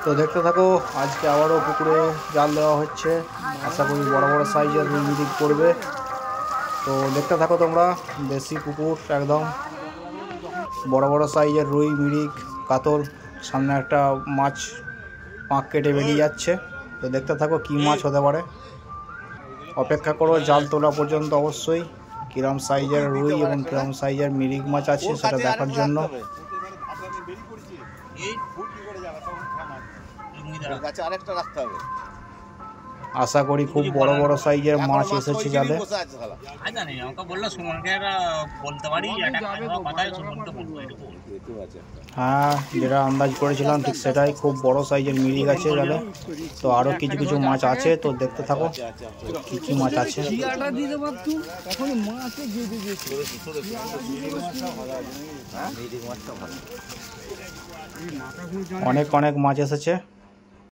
তো দেখতে থাকো, আজকে আবারও পুকুরে জাল দেওয়া হচ্ছে। আশা করি বড় বড় সাইজের রুই মিরিক পড়বে। তো দেখতে থাকো তোমরা, দেশি পুকুর একদম বড় বড় সাইজের রুই মিরিক কাতল। সামনে একটা মাছ পাঁক কেটে বেরিয়ে যাচ্ছে। তো দেখতে থাকো কি মাছ হতে পারে। অপেক্ষা করো জাল তোলা পর্যন্ত অবশ্যই, কিরম সাইজের রুই এবং কিরম সাইজের মিরিক মাছ আছে সেটা দেখার জন্য। আশা করি খুব বড় বড় সাইজের মাছ এসেছে জালে। হ্যাঁ, যেটা আন্দাজ করেছিলাম ঠিক সেটাই, খুব বড় সাইজের মিরিক আছে জালে। তো আরো কিছু কিছু মাছ আছে, তো দেখতে থাকো কি কি মাছ আছে। অনেক অনেক মাছ এসেছে।